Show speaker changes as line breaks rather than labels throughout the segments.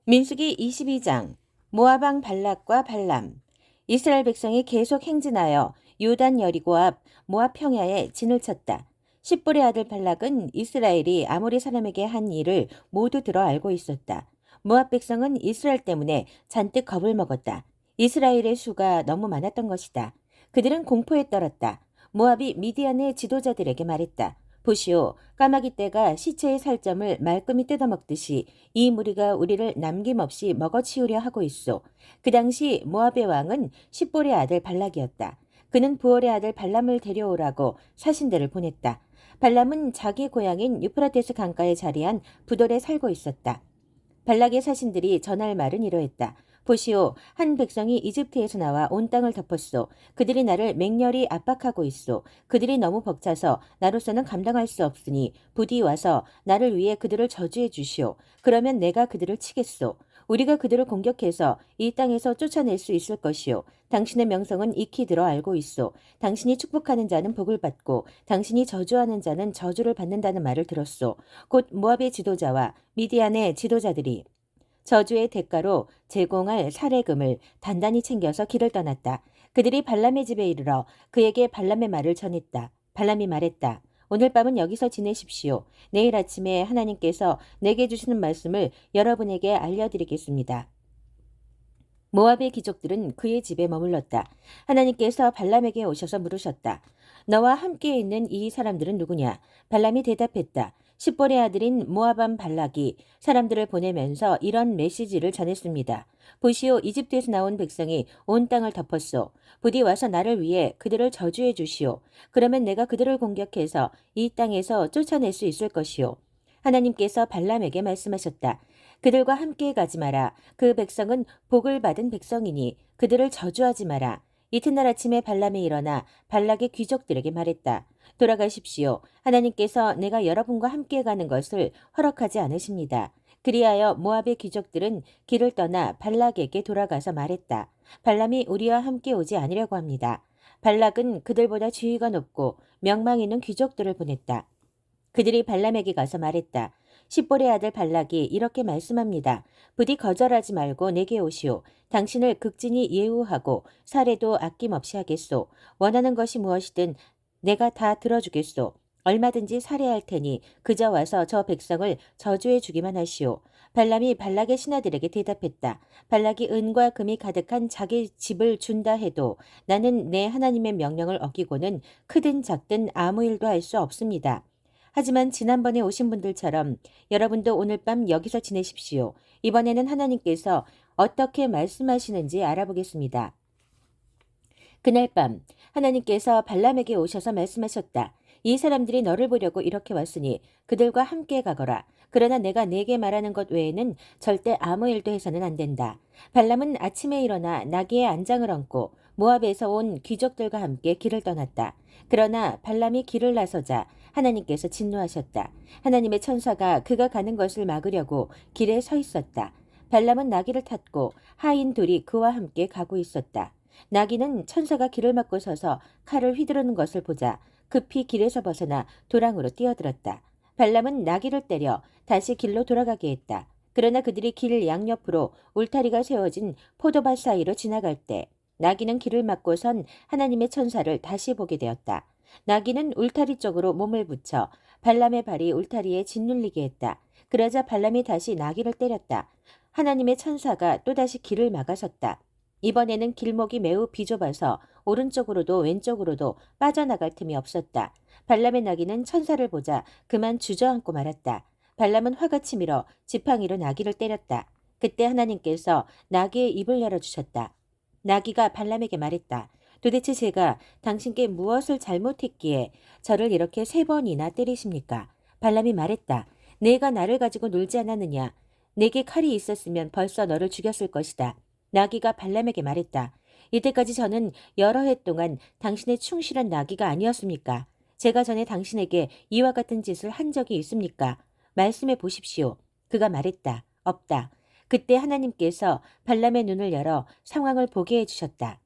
민수기 22장 모압 왕 발락과 발람. 이스라엘 백성이 계속 행진하여 요단 여리고 앞 모압 평야에 진을 쳤다. 십볼의 아들 발락은 이스라엘이 아모리 사람에게 한 일을 모두 들어 알고 있었다. 모압 백성은 이스라엘 때문에 잔뜩 겁을 먹었다. 이스라엘의 수가 너무 많았던 것이다. 그들은 공포에 떨었다. 모압이 미디안의 지도자들에게 말했다. 보시오, 까마귀 떼가 시체의 살점을 말끔히 뜯어먹듯이 이 무리가 우리를 남김없이 먹어치우려 하고 있소. 그 당시 모압의 왕은 십볼의 아들 발락이었다. 그는 부올의 아들 발람을 데려오라고 사신들을 보냈다. 발람은 자기 고향인 유프라테스 강가에 자리한 부돌에 살고 있었다. 발락의 사신들이 전할 말은 이러했다. 보시오, 한 백성이 이집트에서 나와 온 땅을 덮었소. 그들이 나를 맹렬히 압박하고 있소. 그들이 너무 벅차서 나로서는 감당할 수 없으니 부디 와서 나를 위해 그들을 저주해 주시오. 그러면 내가 그들을 치겠소. 우리가 그들을 공격해서 이 땅에서 쫓아낼 수 있을 것이오. 당신의 명성은 익히 들어 알고 있소. 당신이 축복하는 자는 복을 받고 당신이 저주하는 자는 저주를 받는다는 말을 들었소. 곧 모압의 지도자와 미디안의 지도자들이 저주의 대가로 제공할 사례금을 단단히 챙겨서 길을 떠났다. 그들이 발람의 집에 이르러 그에게 발람의 말을 전했다. 발람이 말했다. 오늘 밤은 여기서 지내십시오. 내일 아침에 하나님께서 내게 주시는 말씀을 여러분에게 알려드리겠습니다. 모압의 귀족들은 그의 집에 머물렀다. 하나님께서 발람에게 오셔서 물으셨다. 너와 함께 있는 이 사람들은 누구냐? 발람이 대답했다. 십볼의 아들인 모압 왕 발락이 사람들을 보내면서 이런 메시지를 전했습니다. 보시오, 이집트에서 나온 백성이 온 땅을 덮었소. 부디 와서 나를 위해 그들을 저주해 주시오. 그러면 내가 그들을 공격해서 이 땅에서 쫓아낼 수 있을 것이오. 하나님께서 발람에게 말씀하셨다. 그들과 함께 가지 마라. 그 백성은 복을 받은 백성이니 그들을 저주하지 마라. 이튿날 아침에 발람이 일어나 발락의 귀족들에게 말했다. 돌아가십시오. 하나님께서 내가 여러분과 함께 가는 것을 허락하지 않으십니다. 그리하여 모압의 귀족들은 길을 떠나 발락에게 돌아가서 말했다. 발람이 우리와 함께 오지 않으려고 합니다. 발락은 그들보다 지위가 높고 명망 있는 귀족들을 보냈다. 그들이 발람에게 가서 말했다. 십볼의 아들 발락이 이렇게 말씀합니다. 부디 거절하지 말고 내게 오시오. 당신을 극진히 예우하고 사례도 아낌없이 하겠소. 원하는 것이 무엇이든 내가 다 들어주겠소. 얼마든지 살해할 테니 그저 와서 저 백성을 저주해 주기만 하시오. 발람이 발락의 신하들에게 대답했다. 발락이 은과 금이 가득한 자기 집을 준다 해도 나는 내 하나님의 명령을 어기고는 크든 작든 아무 일도 할 수 없습니다. 하지만 지난번에 오신 분들처럼 여러분도 오늘 밤 여기서 지내십시오. 이번에는 하나님께서 어떻게 말씀하시는지 알아보겠습니다. 그날 밤 하나님께서 발람에게 오셔서 말씀하셨다. 이 사람들이 너를 보려고 이렇게 왔으니 그들과 함께 가거라. 그러나 내가 네게 말하는 것 외에는 절대 아무 일도 해서는 안 된다. 발람은 아침에 일어나 나귀의 안장을 얹고 모압에서 온 귀족들과 함께 길을 떠났다. 그러나 발람이 길을 나서자 하나님께서 진노하셨다. 하나님의 천사가 그가 가는 것을 막으려고 길에 서 있었다. 발람은 나귀를 탔고 하인 둘이 그와 함께 가고 있었다. 나귀는 천사가 길을 막고 서서 칼을 휘두르는 것을 보자 급히 길에서 벗어나 도랑으로 뛰어들었다. 발람은 나귀를 때려 다시 길로 돌아가게 했다. 그러나 그들이 길 양옆으로 울타리가 세워진 포도밭 사이로 지나갈 때 나귀는 길을 막고선 하나님의 천사를 다시 보게 되었다. 나귀는 울타리 쪽으로 몸을 붙여 발람의 발이 울타리에 짓눌리게 했다. 그러자 발람이 다시 나귀를 때렸다. 하나님의 천사가 또다시 길을 막아섰다. 이번에는 길목이 매우 비좁아서 오른쪽으로도 왼쪽으로도 빠져나갈 틈이 없었다. 발람의 나귀는 천사를 보자 그만 주저앉고 말았다. 발람은 화가 치밀어 지팡이로 나귀를 때렸다. 그때 하나님께서 나귀의 입을 열어주셨다. 나귀가 발람에게 말했다. 도대체 제가 당신께 무엇을 잘못했기에 저를 이렇게 3번이나 때리십니까? 발람이 말했다. 내가 나를 가지고 놀지 않았느냐? 내게 칼이 있었으면 벌써 너를 죽였을 것이다. 나귀가 발람에게 말했다. 이때까지 저는 여러 해 동안 당신의 충실한 나귀가 아니었습니까? 제가 전에 당신에게 이와 같은 짓을 한 적이 있습니까? 말씀해 보십시오. 그가 말했다. 없다. 그때 하나님께서 발람의 눈을 열어 상황을 보게 해주셨다.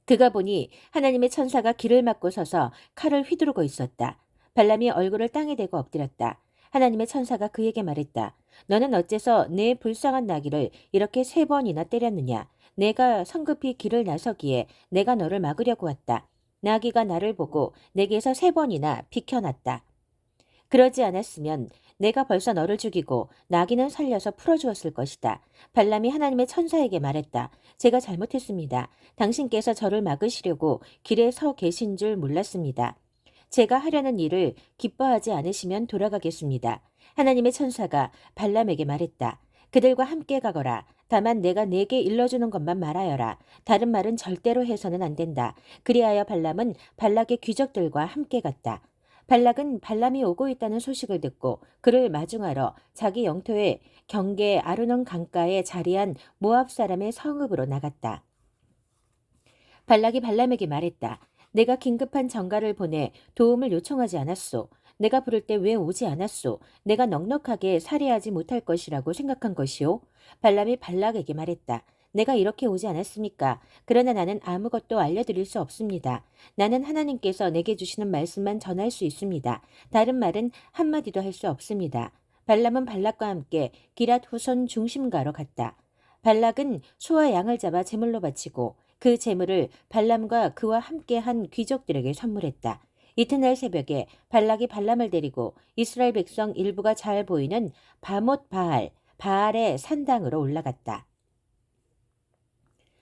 그가 보니 하나님의 천사가 길을 막고 서서 칼을 휘두르고 있었다. 발람이 얼굴을 땅에 대고 엎드렸다. 하나님의 천사가 그에게 말했다. 너는 어째서 내 불쌍한 나귀를 이렇게 3번이나 때렸느냐? 내가 성급히 길을 나서기에 내가 너를 막으려고 왔다. 나귀가 나를 보고 내게서 3번이나 비켜났다. 그러지 않았으면 내가 벌써 너를 죽이고 나귀는 살려서 풀어주었을 것이다. 발람이 하나님의 천사에게 말했다. 제가 잘못했습니다. 당신께서 저를 막으시려고 길에 서 계신 줄 몰랐습니다. 제가 하려는 일을 기뻐하지 않으시면 돌아가겠습니다. 하나님의 천사가 발람에게 말했다. 그들과 함께 가거라. 다만 내가 내게 일러주는 것만 말하여라. 다른 말은 절대로 해서는 안 된다. 그리하여 발람은 발락의 귀족들과 함께 갔다. 발락은 발람이 오고 있다는 소식을 듣고 그를 마중하러 자기 영토의 경계 아르논 강가에 자리한 모압 사람의 성읍으로 나갔다. 발락이 발람에게 말했다. 내가 긴급한 전가를 보내 도움을 요청하지 않았소. 내가 부를 때 왜 오지 않았소. 내가 넉넉하게 살해하지 못할 것이라고 생각한 것이오. 발람이 발락에게 말했다. 내가 이렇게 오지 않았습니까? 그러나 나는 아무것도 알려드릴 수 없습니다. 나는 하나님께서 내게 주시는 말씀만 전할 수 있습니다. 다른 말은 한마디도 할 수 없습니다. 발람은 발락과 함께 기랏 후손 중심가로 갔다. 발락은 소와 양을 잡아 제물로 바치고 그 제물을 발람과 그와 함께한 귀족들에게 선물했다. 이튿날 새벽에 발락이 발람을 데리고 이스라엘 백성 일부가 잘 보이는 바못 바알의 산당으로 올라갔다.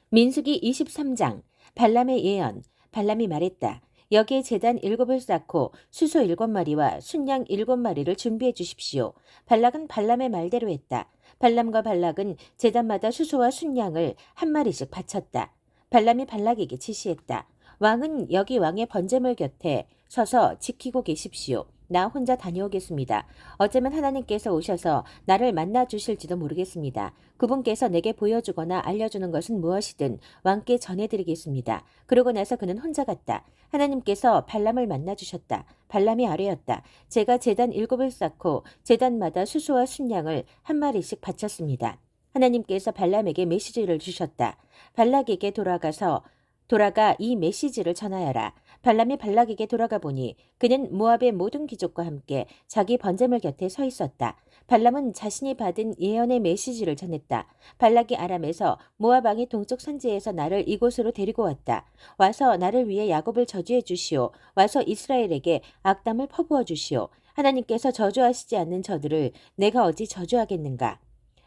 민수기 23장 발람의 예언. 발람이 말했다. 여기에 제단 7을 쌓고 수소 7마리와 순양 7마리를 준비해 주십시오. 발락은 발람의 말대로 했다. 발람과 발락은 제단마다 수소와 순양을 1마리씩 바쳤다. 발람이 발락에게 지시했다. 왕은 여기 왕의 번제물 곁에 서서 지키고 계십시오. 나 혼자 다녀오겠습니다. 어쩌면 하나님께서 오셔서 나를 만나 주실지도 모르겠습니다. 그분께서 내게 보여주거나 알려주는 것은 무엇이든 왕께 전해드리겠습니다. 그러고 나서 그는 혼자 갔다. 하나님께서 발람을 만나 주셨다. 발람이 아뢰었다. 제가 제단 7을 쌓고 제단마다 수소와 순양을 1마리씩 바쳤습니다. 하나님께서 발람에게 메시지를 주셨다. 발락에게 돌아가 이 메시지를 전하여라. 발람이 발락에게 돌아가 보니 그는 모압의 모든 귀족과 함께 자기 번제물 곁에 서 있었다. 발람은 자신이 받은 예언의 메시지를 전했다. 발락이 아람에서 모압 왕이 동쪽 산지에서 나를 이곳으로 데리고 왔다. 와서 나를 위해 야곱을 저주해 주시오. 와서 이스라엘에게 악담을 퍼부어 주시오. 하나님께서 저주하시지 않는 저들을 내가 어찌 저주하겠는가?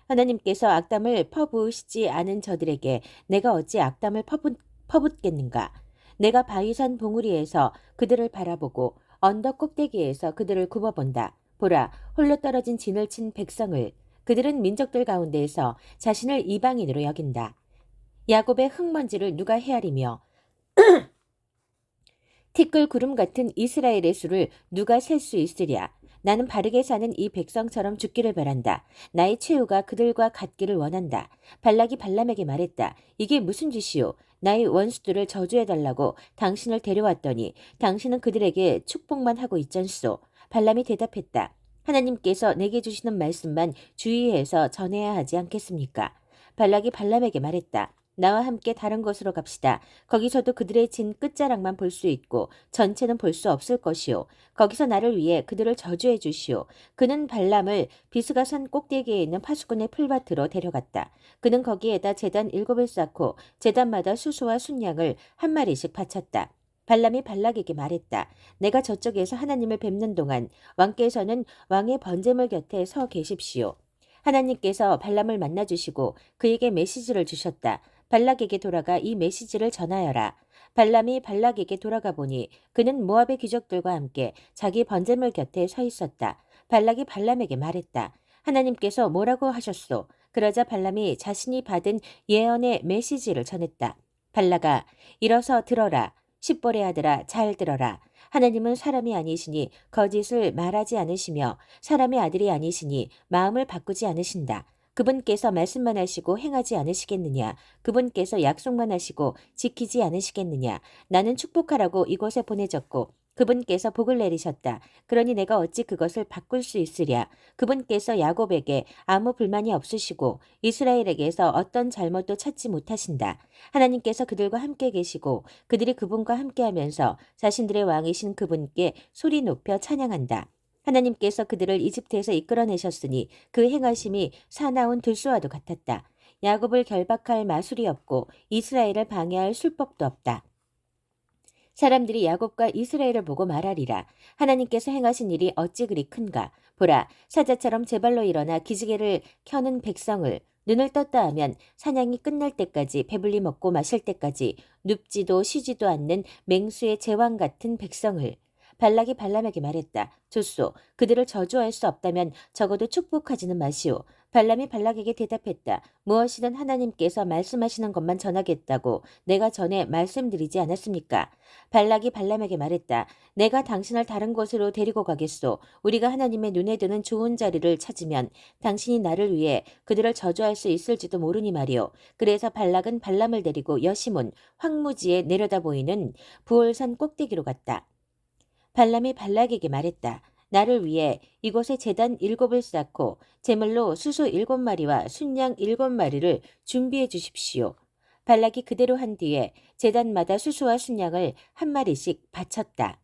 하나님께서 악담을 퍼부으시지 않은 저들에게 내가 어찌 악담을 퍼붓겠는가? 내가 바위산 봉우리에서 그들을 바라보고 언덕 꼭대기에서 그들을 굽어본다. 보라, 홀로 떨어진 진을 친 백성을 그들은 민족들 가운데에서 자신을 이방인으로 여긴다. 야곱의 흙먼지를 누가 헤아리며 티끌 구름 같은 이스라엘의 수를 누가 셀 수 있으랴. 나는 바르게 사는 이 백성처럼 죽기를 바란다. 나의 최후가 그들과 같기를 원한다. 발락이 발람에게 말했다. 이게 무슨 짓이오? 나의 원수들을 저주해달라고 당신을 데려왔더니 당신은 그들에게 축복만 하고 있잖소. 발람이 대답했다. 하나님께서 내게 주시는 말씀만 주의해서 전해야 하지 않겠습니까? 발락이 발람에게 말했다. 나와 함께 다른 곳으로 갑시다. 거기서도 그들의 진 끝자락만 볼 수 있고 전체는 볼 수 없을 것이오. 거기서 나를 위해 그들을 저주해 주시오. 그는 발람을 비스가산 꼭대기에 있는 파수꾼의 풀밭으로 데려갔다. 그는 거기에다 제단 7을 쌓고 제단마다 수소와 순양을 1마리씩 바쳤다. 발람이 발락에게 말했다. 내가 저쪽에서 하나님을 뵙는 동안 왕께서는 왕의 번제물 곁에 서 계십시오. 하나님께서 발람을 만나주시고 그에게 메시지를 주셨다. 발락에게 돌아가 이 메시지를 전하여라. 발람이 발락에게 돌아가 보니 그는 모압의 귀족들과 함께 자기 번제물 곁에 서 있었다. 발락이 발람에게 말했다. 하나님께서 뭐라고 하셨소? 그러자 발람이 자신이 받은 예언의 메시지를 전했다. 발락아, 일어서 들어라. 십볼의 아들아, 잘 들어라. 하나님은 사람이 아니시니 거짓을 말하지 않으시며 사람의 아들이 아니시니 마음을 바꾸지 않으신다. 그분께서 말씀만 하시고 행하지 않으시겠느냐? 그분께서 약속만 하시고 지키지 않으시겠느냐? 나는 축복하라고 이곳에 보내졌고 그분께서 복을 내리셨다. 그러니 내가 어찌 그것을 바꿀 수 있으랴? 그분께서 야곱에게 아무 불만이 없으시고 이스라엘에게서 어떤 잘못도 찾지 못하신다. 하나님께서 그들과 함께 계시고 그들이 그분과 함께하면서 자신들의 왕이신 그분께 소리 높여 찬양한다. 하나님께서 그들을 이집트에서 이끌어내셨으니 그 행하심이 사나운 들소와도 같았다. 야곱을 결박할 마술이 없고 이스라엘을 방해할 술법도 없다. 사람들이 야곱과 이스라엘을 보고 말하리라. 하나님께서 행하신 일이 어찌 그리 큰가. 보라, 사자처럼 제 발로 일어나 기지개를 켜는 백성을 눈을 떴다 하면 사냥이 끝날 때까지 배불리 먹고 마실 때까지 눕지도 쉬지도 않는 맹수의 제왕 같은 백성을. 발락이 발람에게 말했다. 좋소. 그들을 저주할 수 없다면 적어도 축복하지는 마시오. 발람이 발락에게 대답했다. 무엇이든 하나님께서 말씀하시는 것만 전하겠다고 내가 전에 말씀드리지 않았습니까? 발락이 발람에게 말했다. 내가 당신을 다른 곳으로 데리고 가겠소. 우리가 하나님의 눈에 드는 좋은 자리를 찾으면 당신이 나를 위해 그들을 저주할 수 있을지도 모르니 말이오. 그래서 발락은 발람을 데리고 여시몬 황무지에 내려다 보이는 부올산 꼭대기로 갔다. 발람이 발락에게 말했다. 나를 위해 이곳에 제단 7을 쌓고 제물로 수소 7마리와 순양 7마리를 준비해 주십시오. 발락이 그대로 한 뒤에 제단마다 수소와 순양을 한 마리씩 바쳤다.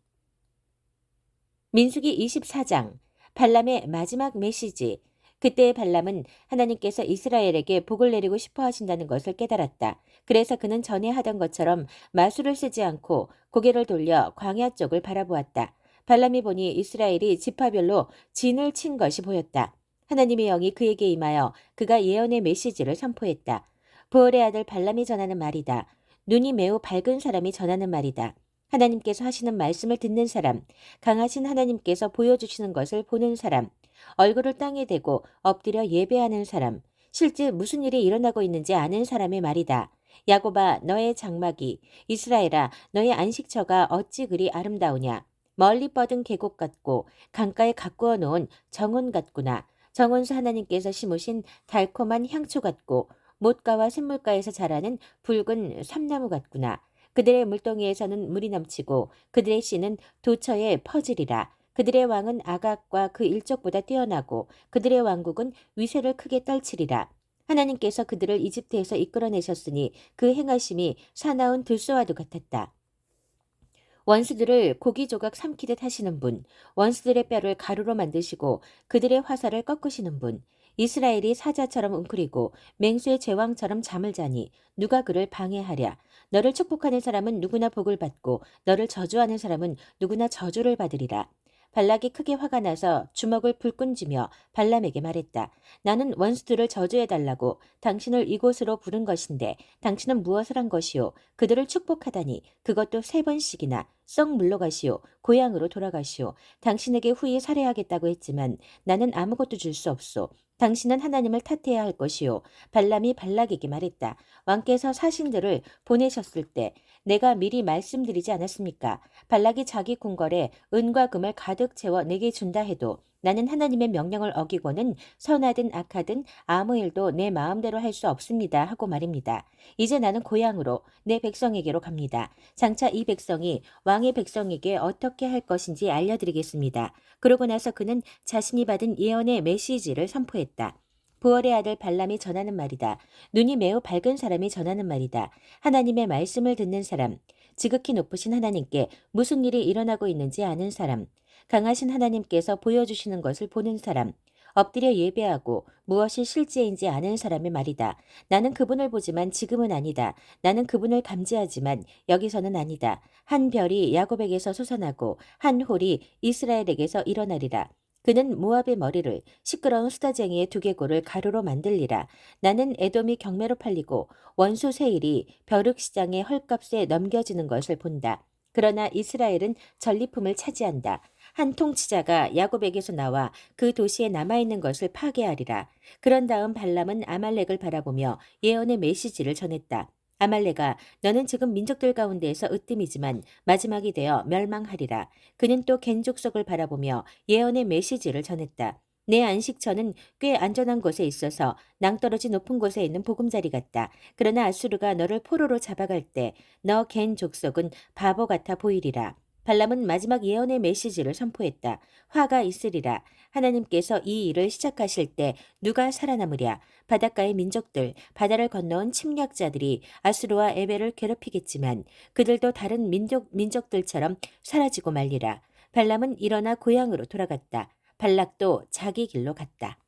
민수기 24장 발람의 마지막 메시지. 그때 발람은 하나님께서 이스라엘에게 복을 내리고 싶어 하신다는 것을 깨달았다. 그래서 그는 전에 하던 것처럼 마술을 쓰지 않고 고개를 돌려 광야 쪽을 바라보았다. 발람이 보니 이스라엘이 지파별로 진을 친 것이 보였다. 하나님의 영이 그에게 임하여 그가 예언의 메시지를 선포했다. 부올의 아들 발람이 전하는 말이다. 눈이 매우 밝은 사람이 전하는 말이다. 하나님께서 하시는 말씀을 듣는 사람, 강하신 하나님께서 보여주시는 것을 보는 사람, 얼굴을 땅에 대고 엎드려 예배하는 사람, 실제 무슨 일이 일어나고 있는지 아는 사람의 말이다. 야곱아, 너의 장막이, 이스라엘아, 너의 안식처가 어찌 그리 아름다우냐. 멀리 뻗은 계곡 같고 강가에 가꾸어 놓은 정원 같구나. 정원수 하나님께서 심으신 달콤한 향초 같고 못가와 샘물가에서 자라는 붉은 삼나무 같구나. 그들의 물동이에서는 물이 넘치고 그들의 씨는 도처에 퍼지리라. 그들의 왕은 아각과 그 일족보다 뛰어나고 그들의 왕국은 위세를 크게 떨치리라. 하나님께서 그들을 이집트에서 이끌어내셨으니 그 행하심이 사나운 들소와도 같았다. 원수들을 고기 조각 삼키듯 하시는 분, 원수들의 뼈를 가루로 만드시고 그들의 화살을 꺾으시는 분, 이스라엘이 사자처럼 웅크리고 맹수의 제왕처럼 잠을 자니 누가 그를 방해하랴. 너를 축복하는 사람은 누구나 복을 받고 너를 저주하는 사람은 누구나 저주를 받으리라. 발락이 크게 화가 나서 주먹을 불끈 쥐며 발람에게 말했다. 나는 원수들을 저주해달라고 당신을 이곳으로 부른 것인데 당신은 무엇을 한 것이오. 그들을 축복하다니 그것도 3번씩이나 썩 물러가시오. 고향으로 돌아가시오. 당신에게 후히 살해하겠다고 했지만 나는 아무것도 줄 수 없소. 당신은 하나님을 탓해야 할 것이오. 발람이 발락에게 말했다. 왕께서 사신들을 보내셨을 때 내가 미리 말씀드리지 않았습니까? 발락이 자기 궁궐에 은과 금을 가득 채워 내게 준다 해도 나는 하나님의 명령을 어기고는 선하든 악하든 아무 일도 내 마음대로 할 수 없습니다 하고 말입니다. 이제 나는 고향으로 내 백성에게로 갑니다. 장차 이 백성이 왕의 백성에게 어떻게 할 것인지 알려드리겠습니다. 그러고 나서 그는 자신이 받은 예언의 메시지를 선포했다. 부월의 아들 발람이 전하는 말이다. 눈이 매우 밝은 사람이 전하는 말이다. 하나님의 말씀을 듣는 사람, 지극히 높으신 하나님께 무슨 일이 일어나고 있는지 아는 사람, 강하신 하나님께서 보여주시는 것을 보는 사람, 엎드려 예배하고 무엇이 실제인지 아는 사람의 말이다. 나는 그분을 보지만 지금은 아니다. 나는 그분을 감지하지만 여기서는 아니다. 한 별이 야곱에게서 솟아나고 한 홀이 이스라엘에게서 일어나리라. 그는 모압의 머리를 시끄러운 수다쟁이의 두개골을 가루로 만들리라. 나는 에돔이 경매로 팔리고 원수 세일이 벼룩시장의 헐값에 넘겨지는 것을 본다. 그러나 이스라엘은 전리품을 차지한다. 한 통치자가 야곱에게서 나와 그 도시에 남아있는 것을 파괴하리라. 그런 다음 발람은 아말렉을 바라보며 예언의 메시지를 전했다. 아말렉아, 너는 지금 민족들 가운데에서 으뜸이지만 마지막이 되어 멸망하리라. 그는 또 겐족속을 바라보며 예언의 메시지를 전했다. 내 안식처는 꽤 안전한 곳에 있어서 낭떠러지 높은 곳에 있는 보금자리 같다. 그러나 아수르가 너를 포로로 잡아갈 때 너 겐 족속은 바보 같아 보이리라. 발람은 마지막 예언의 메시지를 선포했다. 화가 있으리라. 하나님께서 이 일을 시작하실 때 누가 살아남으랴. 바닷가의 민족들, 바다를 건너온 침략자들이 아수르와 에벨을 괴롭히겠지만 그들도 다른 민족들처럼 사라지고 말리라. 발람은 일어나 고향으로 돌아갔다. 발락도 자기 길로 갔다.